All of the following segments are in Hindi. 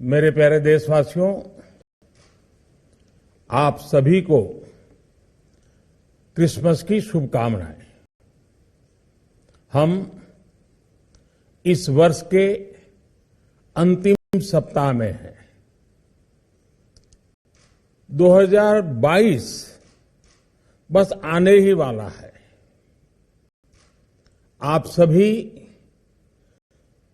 मेरे प्यारे देशवासियों, आप सभी को क्रिसमस की शुभकामनाएं। हम इस वर्ष के अंतिम सप्ताह में हैं। 2022 बस आने ही वाला है। आप सभी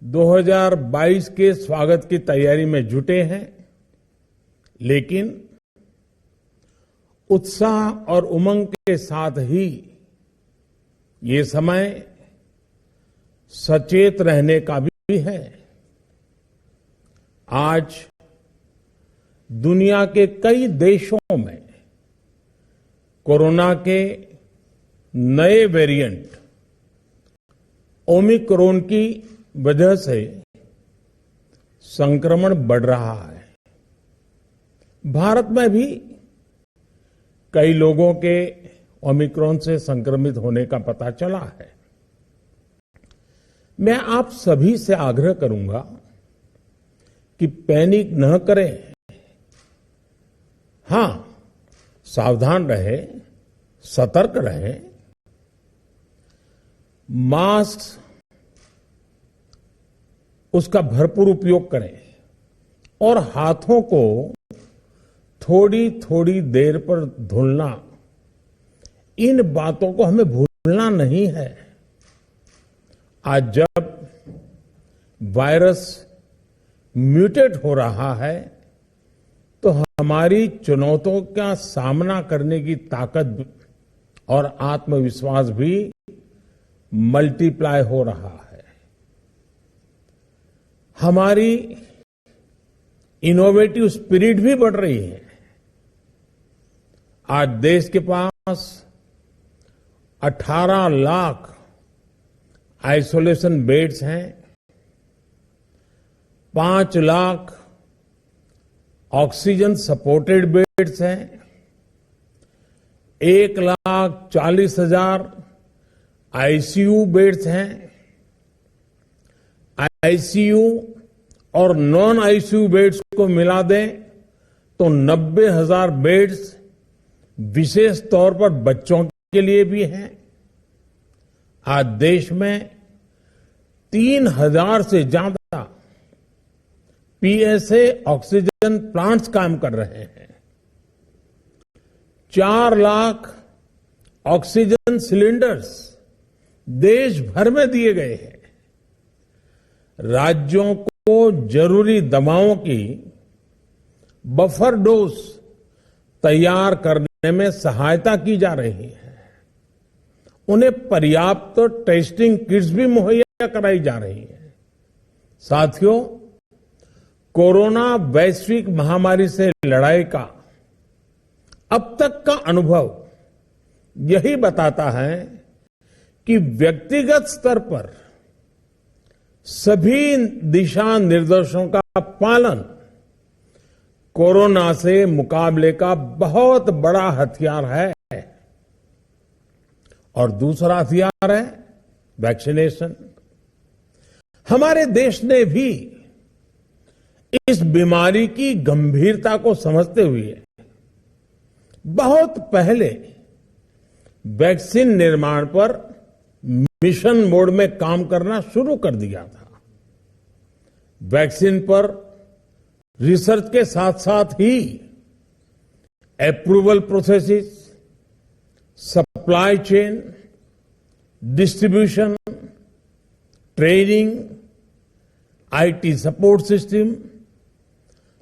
2022 के स्वागत की तैयारी में जुटे हैं, लेकिन उत्साह और उमंग के साथ ही ये समय सचेत रहने का भी है। आज दुनिया के कई देशों में कोरोना के नए वेरिएंट ओमिक्रॉन की वजह से संक्रमण बढ़ रहा है। भारत में भी कई लोगों के ओमिक्रॉन से संक्रमित होने का पता चला है। मैं आप सभी से आग्रह करूंगा कि पैनिक न करें। हां, सावधान रहें, सतर्क रहें, मास्क उसका भरपूर उपयोग करें और हाथों को थोड़ी थोड़ी देर पर धुलना, इन बातों को हमें भूलना नहीं है। आज जब वायरस म्यूटेट हो रहा है तो हमारी चुनौतियों का सामना करने की ताकत और आत्मविश्वास भी मल्टीप्लाई हो रहा है। हमारी इनोवेटिव स्पिरिट भी बढ़ रही है। आज देश के पास 18 लाख आइसोलेशन बेड्स हैं, 5 लाख ऑक्सीजन सपोर्टेड बेड्स हैं, 1,40,000 आईसीयू बेड्स हैं। आईसीयू और नॉन आईसीयू बेड्स को मिला दें तो 90,000 बेड्स विशेष तौर पर बच्चों के लिए भी हैं। आज देश में 3,000 से ज्यादा पीएसए ऑक्सीजन प्लांट्स काम कर रहे हैं। 4 लाख ऑक्सीजन सिलेंडर्स देश भर में दिए गए हैं। राज्यों को जरूरी दवाओं की बफर डोज तैयार करने में सहायता की जा रही है। उन्हें पर्याप्त टेस्टिंग किट्स भी मुहैया कराई जा रही है। साथियों, कोरोना वैश्विक महामारी से लड़ाई का अब तक का अनुभव यही बताता है कि व्यक्तिगत स्तर पर सभी दिशा निर्देशों का पालन कोरोना से मुकाबले का बहुत बड़ा हथियार है। और दूसरा हथियार है वैक्सीनेशन। हमारे देश ने भी इस बीमारी की गंभीरता को समझते हुए बहुत पहले वैक्सीन निर्माण पर मिशन मोड में काम करना शुरू कर दिया था। वैक्सीन पर रिसर्च के साथ साथ ही approval processes, supply chain, distribution, training, IT support system,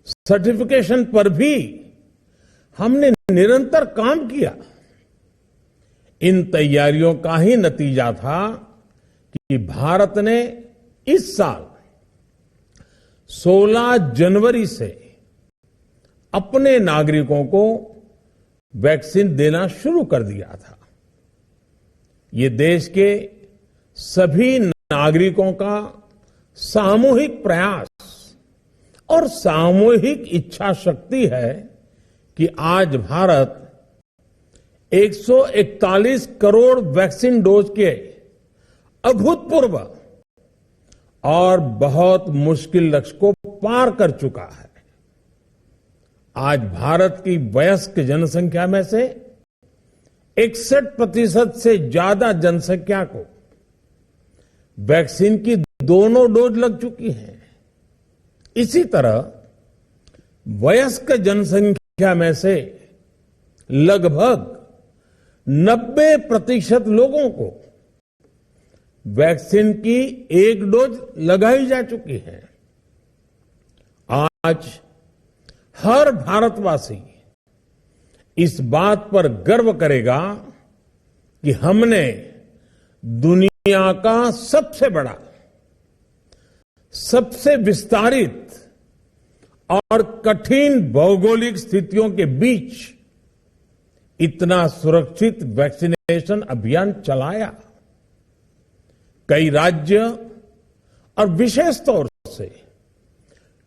certification पर भी हमने निरंतर काम किया। इन तैयारियों का ही नतीजा था कि भारत ने इस साल 16 जनवरी से अपने नागरिकों को वैक्सीन देना शुरू कर दिया था। ये देश के सभी नागरिकों का सामूहिक प्रयास और सामूहिक इच्छा शक्ति है कि आज भारत 141 करोड़ वैक्सीन डोज के अभूतपूर्व और बहुत मुश्किल लक्ष्य को पार कर चुका है। आज भारत की वयस्क जनसंख्या में से 61% से ज्यादा जनसंख्या को वैक्सीन की दोनों डोज लग चुकी है। इसी तरह वयस्क जनसंख्या में से लगभग 90% लोगों को वैक्सीन की एक डोज लगाई जा चुकी है। आज हर भारतवासी इस बात पर गर्व करेगा कि हमने दुनिया का सबसे बड़ा, सबसे विस्तारित और कठिन भौगोलिक स्थितियों के बीच इतना सुरक्षित वैक्सीनेशन अभियान चलाया। कई राज्य और विशेष तौर से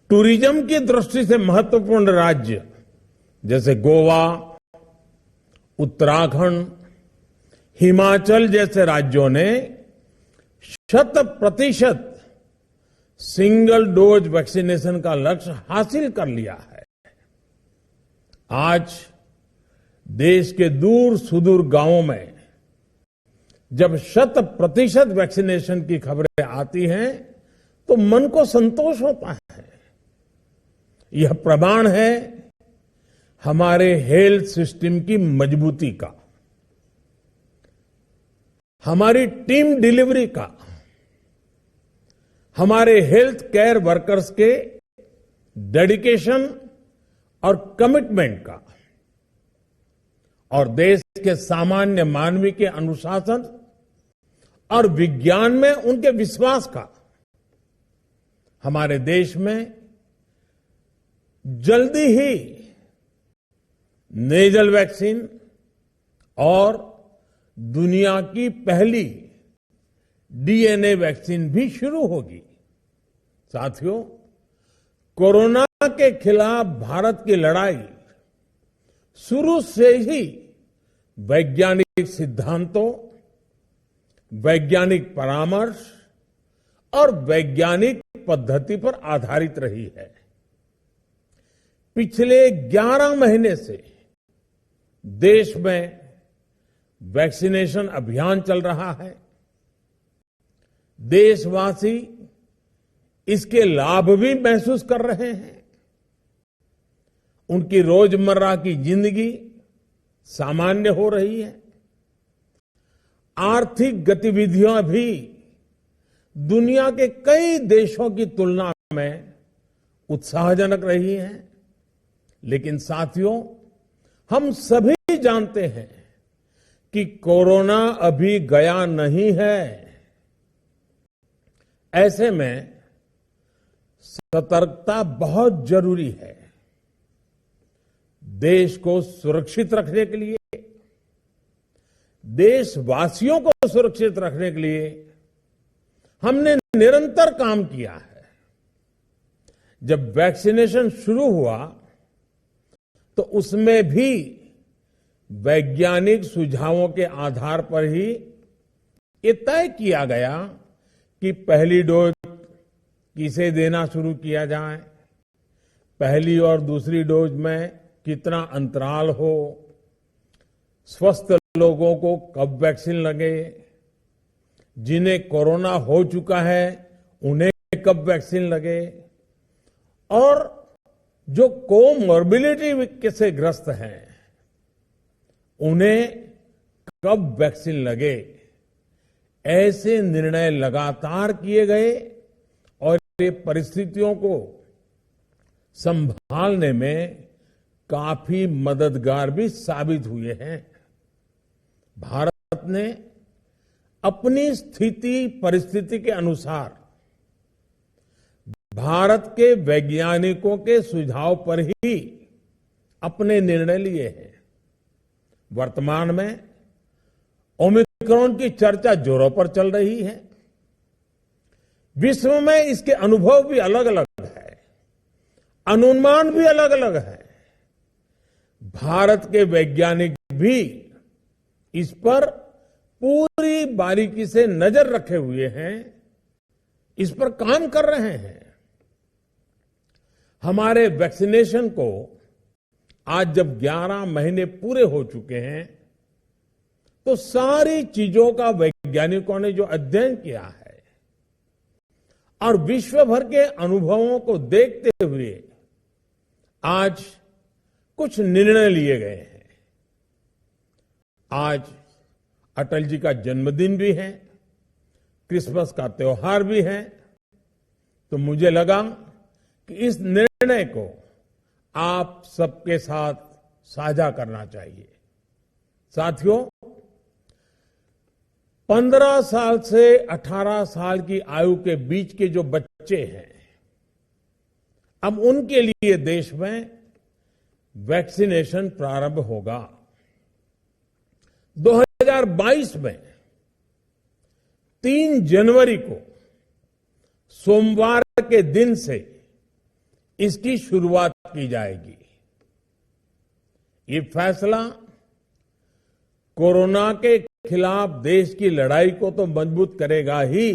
टूरिज्म की दृष्टि से महत्वपूर्ण राज्य जैसे गोवा, उत्तराखंड, हिमाचल जैसे राज्यों ने 100% सिंगल डोज वैक्सीनेशन का लक्ष्य हासिल कर लिया है। आज देश के दूर सुदूर गांवों में जब 100% वैक्सीनेशन की खबरें आती हैं तो मन को संतोष होता है। यह प्रमाण है हमारे हेल्थ सिस्टम की मजबूती का, हमारी टीम डिलीवरी का, हमारे हेल्थ केयर वर्कर्स के डेडिकेशन और कमिटमेंट का, और देश के सामान्य मानवी के अनुशासन और विज्ञान में उनके विश्वास का। हमारे देश में जल्दी ही नेजल वैक्सीन और दुनिया की पहली डीएनए वैक्सीन भी शुरू होगी। साथियों, कोरोना के खिलाफ भारत की लड़ाई शुरू से ही वैज्ञानिक सिद्धांतों, वैज्ञानिक परामर्श और वैज्ञानिक पद्धति पर आधारित रही है। पिछले 11 महीने से देश में वैक्सीनेशन अभियान चल रहा है। देशवासी इसके लाभ भी महसूस कर रहे हैं। उनकी रोजमर्रा की जिंदगी सामान्य हो रही है। आर्थिक गतिविधियां भी दुनिया के कई देशों की तुलना में उत्साहजनक रही हैं। लेकिन साथियों, हम सभी जानते हैं कि कोरोना अभी गया नहीं है। ऐसे में सतर्कता बहुत जरूरी है। देश को सुरक्षित रखने के लिए, देशवासियों को सुरक्षित रखने के लिए हमने निरंतर काम किया है। जब वैक्सीनेशन शुरू हुआ तो उसमें भी वैज्ञानिक सुझावों के आधार पर ही ये तय किया गया कि पहली डोज किसे देना शुरू किया जाए, पहली और दूसरी डोज में कितना अंतराल हो, स्वस्थ लोगों को कब वैक्सीन लगे, जिन्हें कोरोना हो चुका है उन्हें कब वैक्सीन लगे, और जो कोमॉर्बिडिटी से ग्रस्त हैं उन्हें कब वैक्सीन लगे। ऐसे निर्णय लगातार किए गए और ये परिस्थितियों को संभालने में काफी मददगार भी साबित हुए हैं। भारत ने अपनी स्थिति परिस्थिति के अनुसार भारत के वैज्ञानिकों के सुझाव पर ही अपने निर्णय लिए हैं। वर्तमान में ओमिक्रॉन की चर्चा जोरों पर चल रही है। विश्व में इसके अनुभव भी अलग अलग है, अनुमान भी अलग अलग है। भारत के वैज्ञानिक भी इस पर पूरी बारीकी से नजर रखे हुए हैं, इस पर काम कर रहे हैं। हमारे वैक्सीनेशन को आज जब 11 महीने पूरे हो चुके हैं तो सारी चीजों का वैज्ञानिकों ने जो अध्ययन किया है और विश्व भर के अनुभवों को देखते हुए आज कुछ निर्णय लिए गए हैं। आज अटल जी का जन्मदिन भी है, क्रिसमस का त्योहार भी है, तो मुझे लगा कि इस निर्णय को आप सबके साथ साझा करना चाहिए। साथियों, 15 साल से 18 साल की आयु के बीच के जो बच्चे हैं, अब उनके लिए देश में वैक्सीनेशन प्रारंभ होगा। 2022 में 3 जनवरी को सोमवार के दिन से इसकी शुरुआत की जाएगी। ये फैसला कोरोना के खिलाफ देश की लड़ाई को तो मजबूत करेगा ही,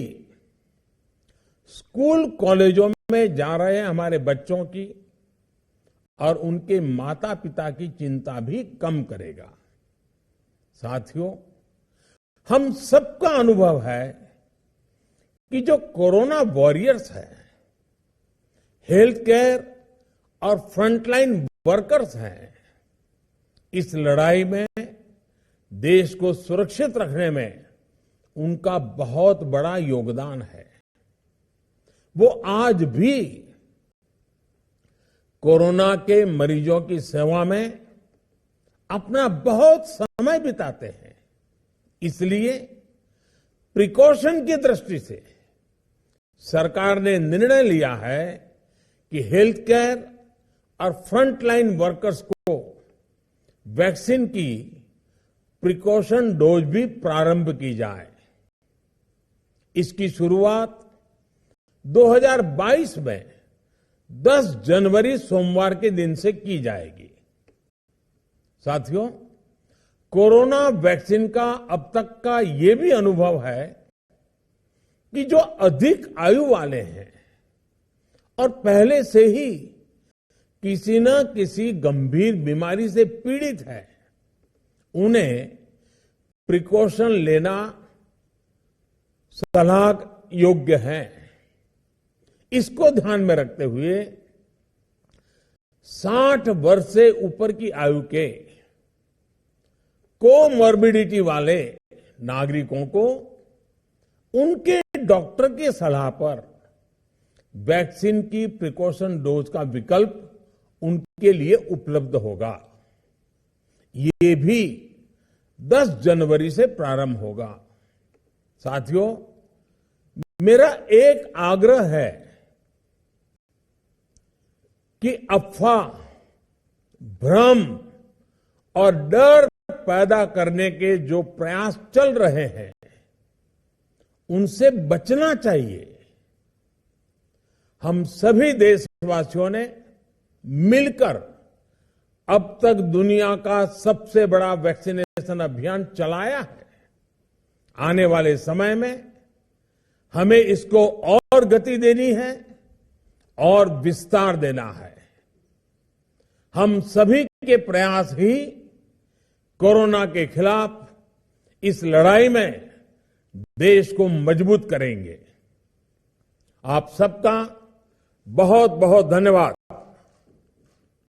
स्कूल कॉलेजों में जा रहे हमारे बच्चों की और उनके माता पिता की चिंता भी कम करेगा। साथियों, हम सबका अनुभव है कि जो कोरोना वॉरियर्स हैं, हेल्थ केयर और फ्रंटलाइन वर्कर्स हैं, इस लड़ाई में देश को सुरक्षित रखने में उनका बहुत बड़ा योगदान है। वो आज भी कोरोना के मरीजों की सेवा में अपना बहुत समय बिताते हैं। इसलिए प्रिकॉशन की दृष्टि से सरकार ने निर्णय लिया है कि हेल्थ केयर और फ्रंटलाइन वर्कर्स को वैक्सीन की प्रिकॉशन डोज भी प्रारंभ की जाए। इसकी शुरुआत 2022 में 10 जनवरी सोमवार के दिन से की जाएगी। साथियों, कोरोना वैक्सीन का अब तक का ये भी अनुभव है कि जो अधिक आयु वाले हैं और पहले से ही किसी न किसी गंभीर बीमारी से पीड़ित है, उन्हें प्रिकॉशन लेना सलाह योग्य है। इसको ध्यान में रखते हुए 60 वर्ष से ऊपर की आयु के कोमॉर्बिडिटी वाले नागरिकों को उनके डॉक्टर की सलाह पर वैक्सीन की प्रिकॉशन डोज का विकल्प उनके लिए उपलब्ध होगा। ये भी 10 जनवरी से प्रारंभ होगा। साथियों, मेरा एक आग्रह है कि अफवाह, भ्रम और डर पैदा करने के जो प्रयास चल रहे हैं, उनसे बचना चाहिए। हम सभी देशवासियों ने मिलकर अब तक दुनिया का सबसे बड़ा वैक्सीनेशन अभियान चलाया है। आने वाले समय में हमें इसको और गति देनी है और विस्तार देना है। हम सभी के प्रयास ही कोरोना के खिलाफ इस लड़ाई में देश को मजबूत करेंगे। आप सबका बहुत बहुत धन्यवाद।